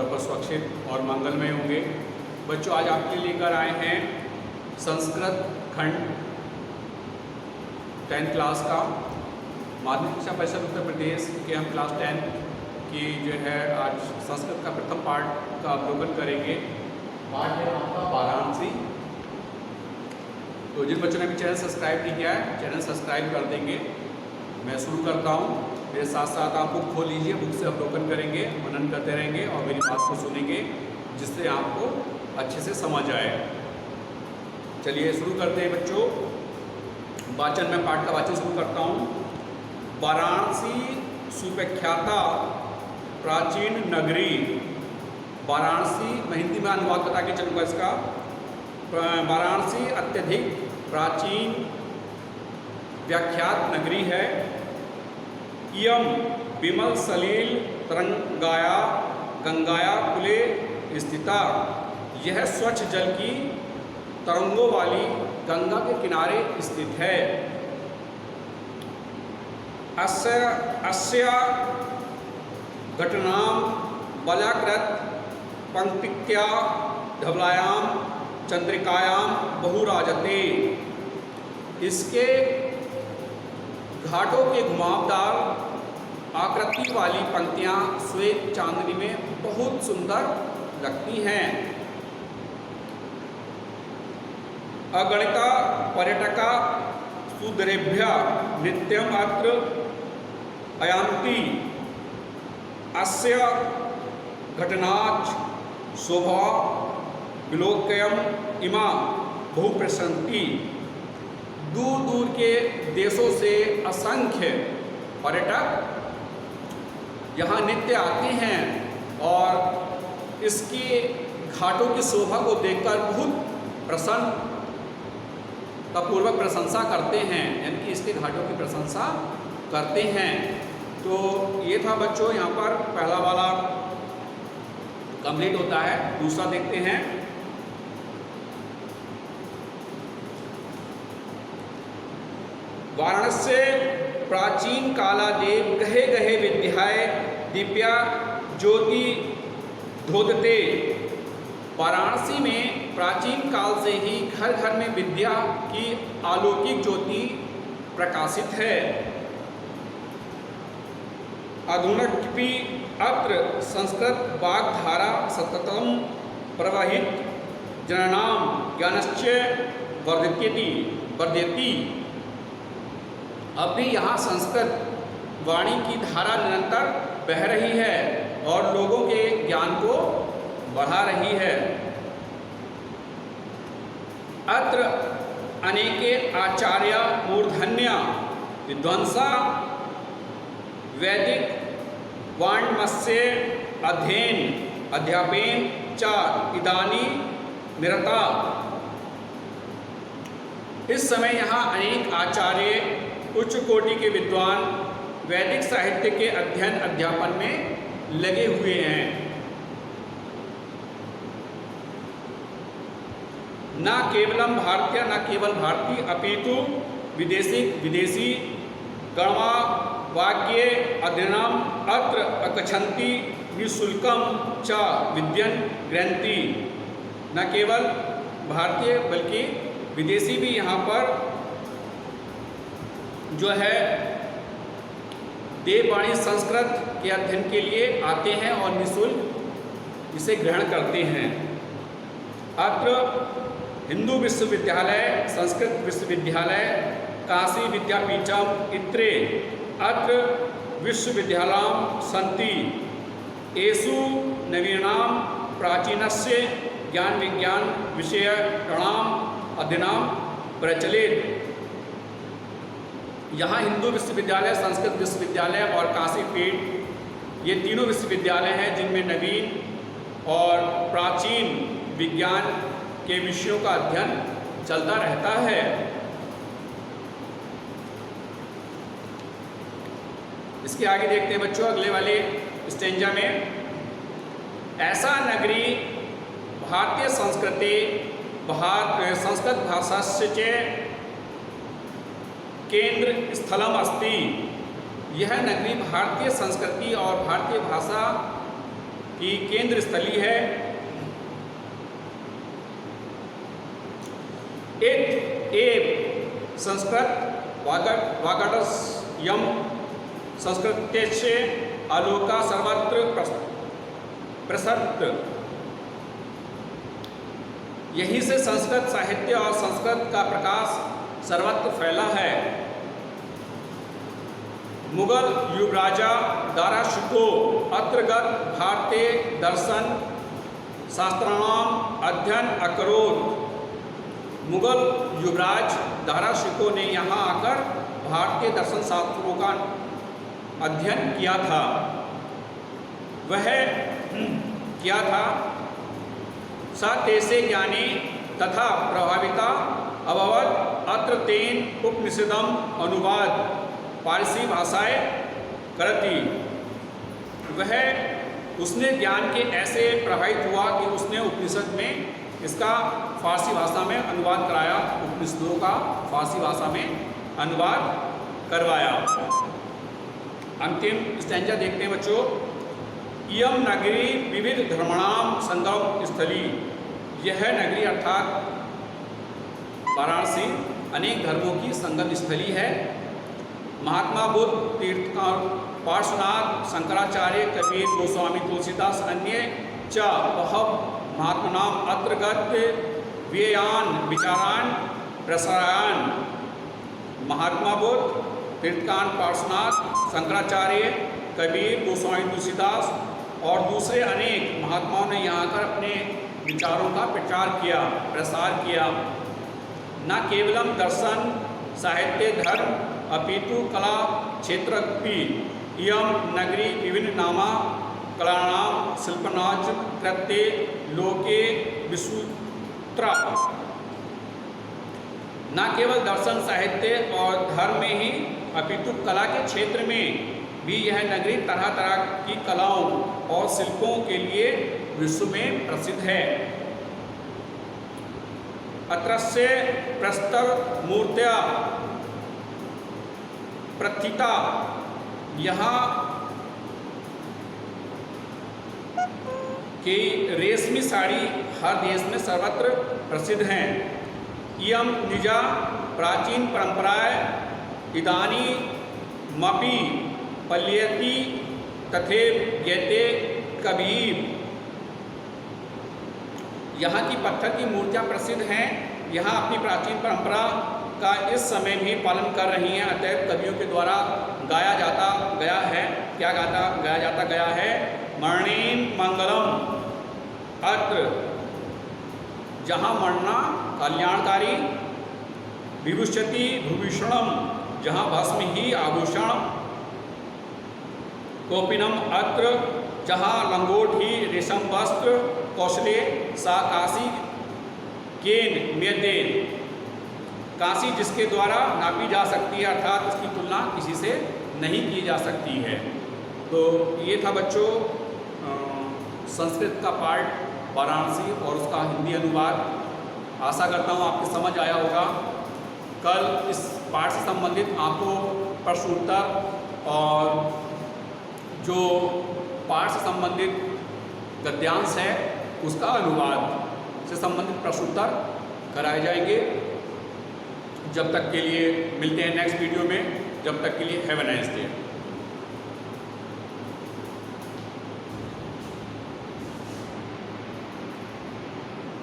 पर सुरक्षित और मंगलमय होंगे। बच्चों, आज आपके लिए लेकर आए हैं संस्कृत खंड 10th क्लास का माध्यमिक शिक्षा परिषद उत्तर प्रदेश के हम क्लास 10 की जो है आज संस्कृत का प्रथम पाठ का अवलोकन करेंगे। पाठ है आपका वाराणसी। तो जिन बच्चों ने अभी चैनल सब्सक्राइब नहीं किया है, चैनल सब्सक्राइब कर देंगे। मैं शुरू करता हूँ। मेरे साथ साथ आप बुक खोल लीजिए, बुक से अवलोकन करेंगे, मनन करते रहेंगे और मेरी बात को सुनेंगे, जिससे आपको अच्छे से समझ आए। चलिए शुरू करते हैं बच्चों। वाचन में पाठ का वाचन शुरू करता हूँ। वाराणसी सुप्रख्याता प्राचीन नगरी। वाराणसी, मैं हिंदी में अनुवाद बता के चलूँगा इसका। वाराणसी अत्यधिक प्राचीन व्याख्यात नगरी है। इयं विमल सलील तरंगाया गंगाया कुले स्थिता। यह स्वच्छ जल की तरंगों वाली गंगा के किनारे स्थित है। अस्या घटनाम बलाकृत पंक्तिक्या धवलायाम चंद्रिकायाम बहुराजते। इसके घाटों के घुमावदार आकृति वाली पंक्तियाँ श्वेत चांदनी में बहुत सुंदर लगती हैं। अगणिता पर्यटका सुदरेभ्य नित्यम अत्र अयान्ति। अस्य घटनाच शोभा विलोकयम इमा बहुप्रसन्ति। दूर दूर के देशों से असंख्य पर्यटक यहाँ नित्य आते हैं और इसके घाटों की शोभा को देखकर बहुत प्रसन्नतापूर्वक प्रशंसा करते हैं, यानी कि इसके घाटों की प्रशंसा करते हैं। तो ये था बच्चों, यहाँ पर पहला वाला कंप्लीट होता है। दूसरा देखते हैं। वाराणसी प्राचीन कालादेव गहे गहे विद्याय दिव्या ज्योति धोदते। वाराणसी में प्राचीन काल से ही घर घर में विद्या की अलौकिक ज्योति प्रकाशित है। अधुनापि अत्र संस्कृत वाग्धारा सततम प्रवहित जनानां ज्ञानस्य वर्धयति। अब भी यहाँ संस्कृत वाणी की धारा निरंतर बह रही है और लोगों के ज्ञान को बढ़ा रही है। अत्र अनेके आचार्य मूर्धन्य विद्वांसा वैदिक वाङ्मयस्य अध्ययन च इदानी निरता। इस समय यहाँ अनेक आचार्य उच्च कोटि के विद्वान वैदिक साहित्य के अध्ययन अध्यापन में लगे हुए हैं। न केवलम भारतीय, न केवल भारतीय अपितु विदेशी गणवा वाक्ये अध्ययनम अत्र अगच्छन्ति निःशुल्कम च विद्यन ग्रन्थि। न केवल भारतीय बल्कि विदेशी भी यहाँ पर जो है देववाणी संस्कृत के अध्ययन के लिए आते हैं और निःशुल्क इसे ग्रहण करते हैं। अत्र हिंदू विश्वविद्यालय, संस्कृत विश्वविद्यालय, काशी विद्यापीठम इत्रे अत्र विश्वविद्यालयाः सन्ति। एषु नवीनां प्राचीनस्य ज्ञान विज्ञान विषयाणाम् अध्ययनं प्रचलित। यहाँ हिंदू विश्वविद्यालय, संस्कृत विश्वविद्यालय और काशी पीठ, ये तीनों विश्वविद्यालय हैं जिनमें नवीन और प्राचीन विज्ञान के विषयों का अध्ययन चलता रहता है। इसके आगे देखते हैं बच्चों अगले वाले स्टेंजा में। ऐसा नगरी भारतीय संस्कृति संस्कृत भाषास्य च केंद्र स्थलम अस्ति। यह नगरी भारतीय संस्कृति और भारतीय भाषा की केंद्र स्थली है। एव संस्कृत वागडस्यम संस्कृतेश्चे आलोका सर्वत्र प्रसृत। यहीं से संस्कृत साहित्य और संस्कृत का प्रकाश सर्वत्र फैला है। मुगल युवराजा दाराशुको अत्रगत भारतीय दर्शन शास्त्राणाम अध्ययन अकरोत्। मुगल युवराज दाराशुको ने यहाँ आकर भारतीय दर्शन शास्त्रों का अध्ययन किया था। वह क्या था? स तेसे ज्ञानी तथा प्रभाविता अभवत अत्र तेन उपनिषदम अनुवाद पारसी भाषाएं करती। वह उसने ज्ञान के ऐसे प्रभावित हुआ कि उसने उपनिषद में इसका फारसी भाषा में अनुवाद कराया, उपनिषदों का फारसी भाषा में अनुवाद करवाया। अंतिम स्टैंजा देखते हैं बच्चों। इयम नगरी विविध धर्मणाम संगम स्थली। यह नगरी अर्थात वाराणसी अनेक धर्मों की संगम स्थली है। महात्मा बुद्ध, तीर्थंकर, पार्श्वनाथ, शंकराचार्य, कबीर, गोस्वामी, तुलसीदास अन्य च बहव महात्मनाम अत्र गत व्ययान विचारान प्रसारान। महात्मा बुद्ध, तीर्थंकर, पार्श्वनाथ, शंकराचार्य, कबीर, गोस्वामी, तुलसीदास और दूसरे अनेक महात्माओं ने यहाँ आकर अपने विचारों का प्रचार किया, प्रसार किया। न केवलम दर्शन साहित्य धर्म अपितु कला क्षेत्र भी। इयम नगरी विभिन्न नामा कलानाम शिल्पनाच कृत्य लोके विसूत्रा। न केवल दर्शन साहित्य और धर्म में ही अपितु कला के क्षेत्र में भी यह नगरी तरह तरह की कलाओं और शिल्पों के लिए विश्व में प्रसिद्ध है। अत्रस्य प्रस्तर मूर्त्या प्रथिता। यहाँ की रेशमी साड़ी हर देश में सर्वत्र प्रसिद्ध हैं। इयम निजा प्राचीन परंपराएं इदानी मपि पल्यति तथैव ज्ञेते कबीर। यहाँ की पत्थर की मूर्तियाँ प्रसिद्ध हैं। यहाँ अपनी प्राचीन परंपरा का इस समय भी पालन कर रही हैं। अतएव कवियों के द्वारा गाया जाता गया है। क्या गाया जाता गया है? मरणीम मंगलम अत्र। जहाँ मरना कल्याणकारी, विभूषति भूभूषणम, जहाँ भस्म ही आभूषण, कौपिनम अत्र, जहाँ लंगोट ही रेशम वस्त्र, कौशले सा काशी केन मेदेन। काशी जिसके द्वारा नापी जा सकती है, अर्थात इसकी तुलना किसी से नहीं की जा सकती है। तो ये था बच्चों संस्कृत का पार्ट वाराणसी और उसका हिंदी अनुवाद। आशा करता हूँ आपको समझ आया होगा। कल इस पाठ से संबंधित आपको प्रश्न उत्तर और जो पाठ से संबंधित गद्यांश है उसका अनुवाद से संबंधित प्रश्न उत्तर कराए जाएंगे। जब तक के लिए मिलते हैं नेक्स्ट वीडियो में। जब तक के लिए हैव अ नाइस डे।